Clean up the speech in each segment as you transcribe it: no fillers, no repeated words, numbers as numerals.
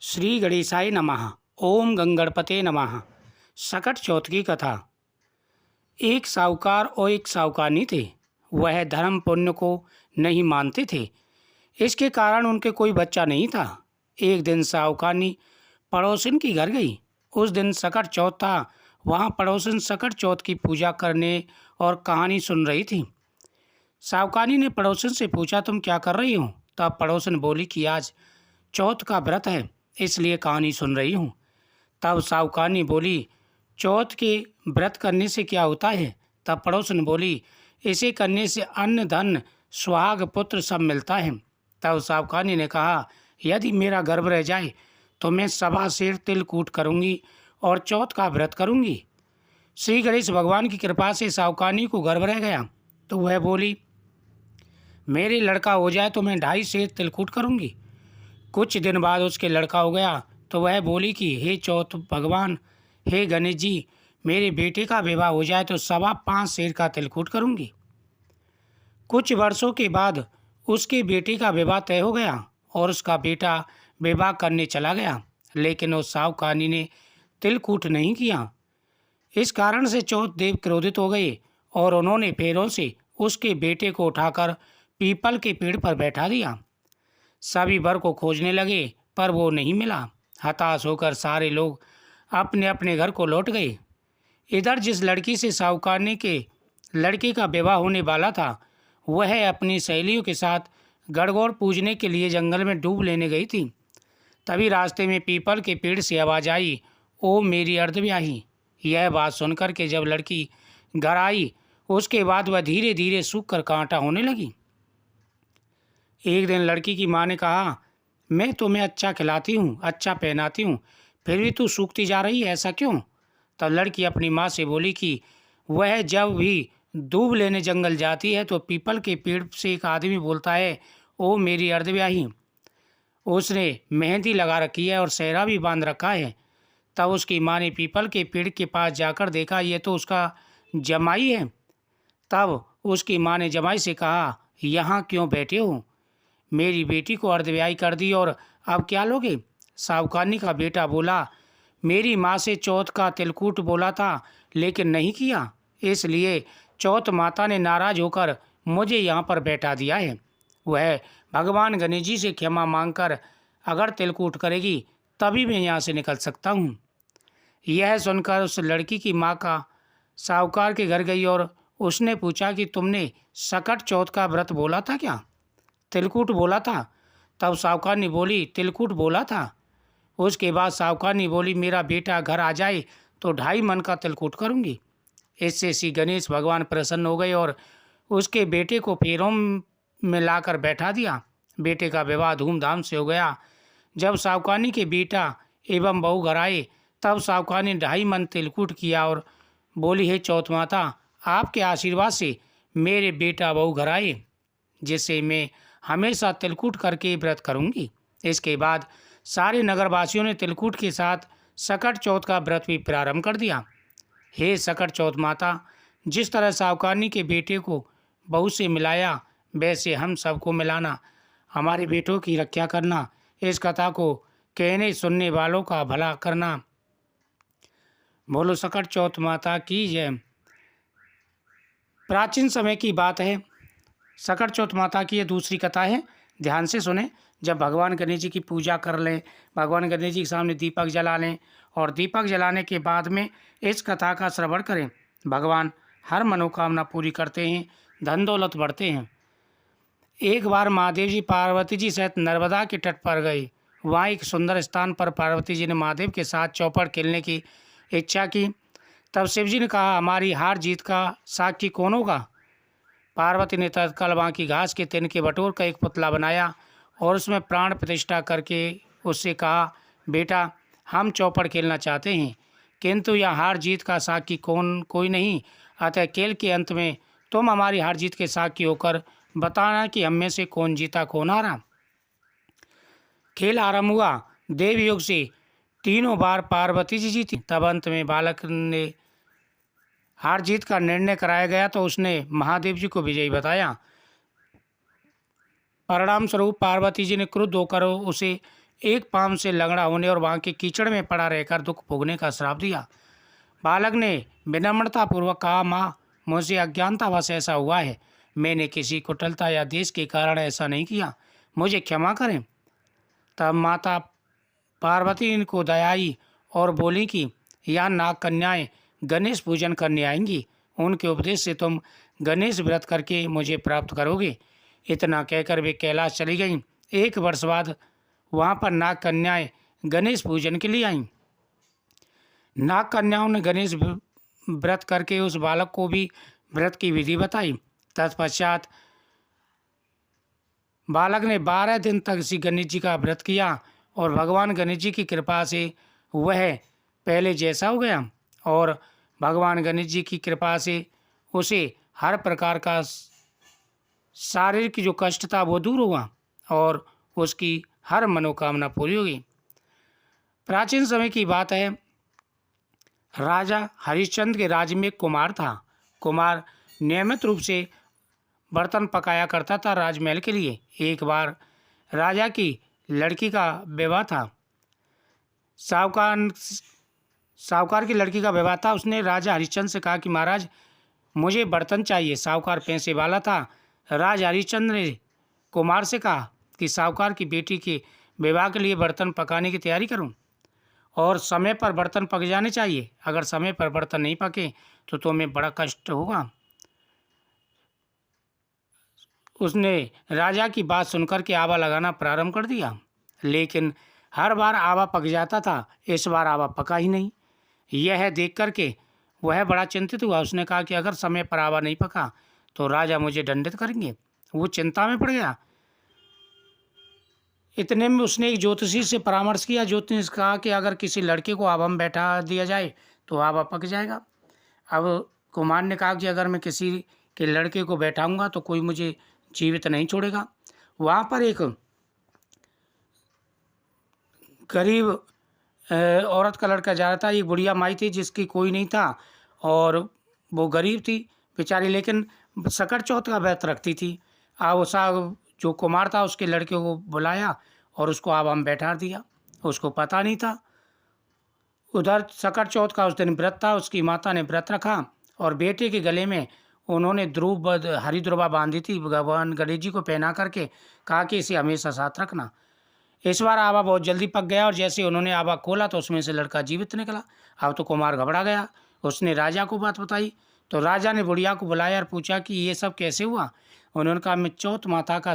श्री गणेशाय नमः। ओम गंगणपते नमः। सकट चौथ की कथा। एक साहूकार और एक साहूकारनी थे। वह धर्म पुण्य को नहीं मानते थे। इसके कारण उनके कोई बच्चा नहीं था। एक दिन साहूकारनी पड़ोसन के घर गई। उस दिन सकट चौथ था। वहाँ पड़ोसन सकट चौथ की पूजा करने और कहानी सुन रही थी। साहूकारनी ने पड़ोसन से पूछा, तुम क्या कर रही हो? तब पड़ोसन बोली कि आज चौथ का व्रत है, इसलिए कहानी सुन रही हूँ। तब साहूकारनी बोली, चौथ के व्रत करने से क्या होता है? तब पड़ोसन बोली, इसे करने से अन्न धन सुहाग पुत्र सब मिलता है। तब साहूकारनी ने कहा, यदि मेरा गर्भ रह जाए तो मैं सवा सेर तिलकूट करूँगी और चौथ का व्रत करूँगी। श्री गणेश भगवान की कृपा से साहूकारनी को गर्भ रह गया तो वह बोली, मेरे लड़का हो जाए तो मैं 2.5 सेर तिलकूट करूँगी। कुछ दिन बाद उसके लड़का हो गया तो वह बोली कि हे चौथ भगवान, हे गणेश जी, मेरे बेटे का विवाह हो जाए तो 5.25 सेर का तिलकूट करूँगी। कुछ वर्षों के बाद उसके बेटे का विवाह तय हो गया और उसका बेटा विवाह करने चला गया, लेकिन उस साहूकारनी ने तिलकूट नहीं किया। इस कारण से चौथ देव क्रोधित हो गए और उन्होंने पैरों से उसके बेटे को उठाकर पीपल के पेड़ पर बैठा दिया। सभी वर को खोजने लगे पर वो नहीं मिला। हताश होकर सारे लोग अपने अपने घर को लौट गए। इधर जिस लड़की से साहूकारनी के लड़के का विवाह होने वाला था, वह अपनी सहेलियों के साथ गणगौर पूजने के लिए जंगल में डूब लेने गई थी। तभी रास्ते में पीपल के पेड़ से आवाज़ आई, ओ मेरी अर्धव्याही। यह बात सुनकर के जब लड़की घर आई, उसके बाद वह धीरे धीरे सूख कर कांटा होने लगी। एक दिन लड़की की माँ ने कहा, मैं तुम्हें अच्छा खिलाती हूँ, अच्छा पहनाती हूँ, फिर भी तू सूखती जा रही है, ऐसा क्यों? तब लड़की अपनी माँ से बोली कि वह जब भी दूब लेने जंगल जाती है तो पीपल के पेड़ से एक आदमी बोलता है, ओ मेरी अर्धव्याही। उसने मेहंदी लगा रखी है और सेहरा भी बांध रखा है। तब उसकी माँ ने पीपल के पेड़ के पास जाकर देखा, ये तो उसका जमाई है। तब उसकी माँ ने जमाई से कहा, यहाँ क्यों बैठे हो? मेरी बेटी को अर्धव्याही कर दी और अब क्या लोगे? साहूकारनी का बेटा बोला, मेरी माँ से चौथ का तिलकूट बोला था लेकिन नहीं किया, इसलिए चौथ माता ने नाराज होकर मुझे यहाँ पर बैठा दिया है। वह भगवान गणेश जी से क्षमा मांगकर अगर तिलकूट करेगी तभी मैं यहाँ से निकल सकता हूँ। यह सुनकर उस लड़की की माँ का साहूकार के घर गई और उसने पूछा कि तुमने सकट चौथ का व्रत बोला था क्या? तिलकूट बोला था? तब साहूकारनी बोली, तिलकूट बोला था। उसके बाद साहूकारनी बोली, मेरा बेटा घर आ जाए तो 2.5 मन का तिलकूट करूँगी। इससे श्री गणेश भगवान प्रसन्न हो गए और उसके बेटे को पैरों में लाकर बैठा दिया। बेटे का विवाह धूमधाम से हो गया। जब साहूकारनी के बेटा एवं बहू घर आए तब साहूकारनी 2.5 मन तिलकूट किया और बोली, हे चौथ माता, आपके आशीर्वाद से मेरे बेटा बहू घर आए, जिससे मैं हमेशा तिलकूट करके व्रत करूंगी। इसके बाद सारे नगरवासियों ने तिलकूट के साथ सकट चौथ का व्रत भी प्रारंभ कर दिया। हे सकट चौथ माता, जिस तरह साहूकारनी के बेटे को बहू से मिलाया, वैसे हम सबको मिलाना, हमारे बेटों की रक्षा करना, इस कथा को कहने सुनने वालों का भला करना। बोलो सकट चौथ माता की जय। प्राचीन समय की बात है। सकट चौथ माता की ये दूसरी कथा है, ध्यान से सुने। जब भगवान गणेश जी की पूजा कर लें, भगवान गणेश जी के सामने दीपक जला लें और दीपक जलाने के बाद में इस कथा का श्रवण करें, भगवान हर मनोकामना पूरी करते हैं, धन दौलत बढ़ते हैं। एक बार महादेव जी पार्वती जी सहित नर्मदा के तट पर गए। वहाँ एक सुंदर स्थान पर पार्वती जी ने महादेव के साथ चौपड़ खेलने की इच्छा की। तब शिव जी ने कहा, हमारी हार जीत का साक्षी कौन होगा? पार्वती ने तत्काल वहाँ की घास के तिनके बटोर का एक पुतला बनाया और उसमें प्राण प्रतिष्ठा करके उससे कहा, बेटा, हम चौपड़ खेलना चाहते हैं, किंतु यह हार जीत का साक्षी कोई नहीं, अतः खेल के अंत में तुम हमारी हार जीत के साक्षी होकर बताना कि हम में से कौन जीता कौन हारा। खेल आरंभ हुआ। देव योग से 3 बार पार्वती जी जीती। तब अंत में बालक ने हार जीत का निर्णय कराया गया तो उसने महादेव जी को विजयी बताया। परिणाम स्वरूप पार्वती जी ने क्रुद्ध होकर उसे एक पाँव से लंगड़ा होने और वहाँ के कीचड़ में पड़ा रहकर दुख भोगने का श्राप दिया। बालक ने विनम्रतापूर्वक कहा, माँ, मुझसे अज्ञानतावश ऐसा हुआ है। मैंने किसी कुटिलता या देश के कारण ऐसा नहीं किया, मुझे क्षमा करें। तब माता पार्वती को दया आई और बोली कि यहाँ नाग कन्याएं गणेश पूजन करने आएंगी, उनके उपदेश से तुम गणेश व्रत करके मुझे प्राप्त करोगे। इतना कहकर वे कैलाश चली गईं। 1 वर्ष बाद वहाँ पर नाग कन्याएं गणेश पूजन के लिए आईं। नाग कन्याओं ने गणेश व्रत करके उस बालक को भी व्रत की विधि बताई। तत्पश्चात बालक ने 12 दिन तक श्री गणेश जी का व्रत किया और भगवान गणेश जी की कृपा से वह पहले जैसा हो गया और भगवान गणेश जी की कृपा से उसे हर प्रकार का शारीरिक जो कष्ट था वो दूर हुआ और उसकी हर मनोकामना पूरी हो गई। प्राचीन समय की बात है, राजा हरिश्चंद्र के राज्य में एक कुमार था। कुमार नियमित रूप से बर्तन पकाया करता था राजमहल के लिए। एक बार राजा की लड़की का विवाह था। साहूकार की लड़की का विवाह था। उसने राजा हरिश्चंद्र से कहा कि महाराज, मुझे बर्तन चाहिए। साहूकार पैसे वाला था। राजा हरिश्चंद्र ने कुमार से कहा कि साहूकार की बेटी के विवाह के लिए बर्तन पकाने की तैयारी करूं और समय पर बर्तन पक जाने चाहिए। अगर समय पर बर्तन नहीं पके तो तुम्हें बड़ा कष्ट होगा। उसने राजा की बात सुनकर के आवा लगाना प्रारंभ कर दिया, लेकिन हर बार आवा पक जाता था। इस बार आवा पका ही नहीं। यह देख कर के वह बड़ा चिंतित हुआ। उसने कहा कि अगर समय पर आवा नहीं पका तो राजा मुझे दंडित करेंगे। वो चिंता में पड़ गया। इतने में उसने एक ज्योतिषी से परामर्श किया। ज्योतिषी ने कहा कि अगर किसी लड़के को आवा में बैठा दिया जाए तो आवा पक जाएगा। अब कुमार ने कहा कि अगर मैं किसी के लड़के को बैठाऊंगा तो कोई मुझे जीवित नहीं छोड़ेगा। वहाँ पर एक गरीब औरत का लड़का जा रहा था। एक बुढ़िया माई थी जिसकी कोई नहीं था और वो गरीब थी बेचारी, लेकिन सकट चौथ का व्रत रखती थी। उसा जो कुमार था उसके लड़के को बुलाया और उसको आवा में बैठा दिया। उसको पता नहीं था। उधर सकट चौथ का उस दिन व्रत था। उसकी माता ने व्रत रखा और बेटे के गले में उन्होंने हरी ध्रुवा बांधी थी। भगवान गणेश जी को पहना करके कहा कि इसे हमेशा साथ रखना। इस बार आवा बहुत जल्दी पक गया और जैसे उन्होंने आवा खोला तो उसमें से लड़का जीवित निकला। अब तो कुमार घबरा गया। उसने राजा को बात बताई तो राजा ने बुढ़िया को बुलाया और पूछा कि ये सब कैसे हुआ। उन्होंने कहा, मैं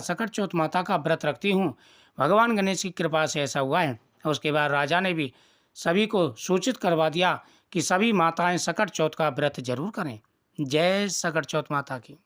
सकट चौथ माता का व्रत रखती हूँ, भगवान गणेश की कृपा से ऐसा हुआ है। उसके बाद राजा ने भी सभी को सूचित करवा दिया कि सभी माताएं सकट चौथ का व्रत जरूर करें। जय सकट चौथ माता की।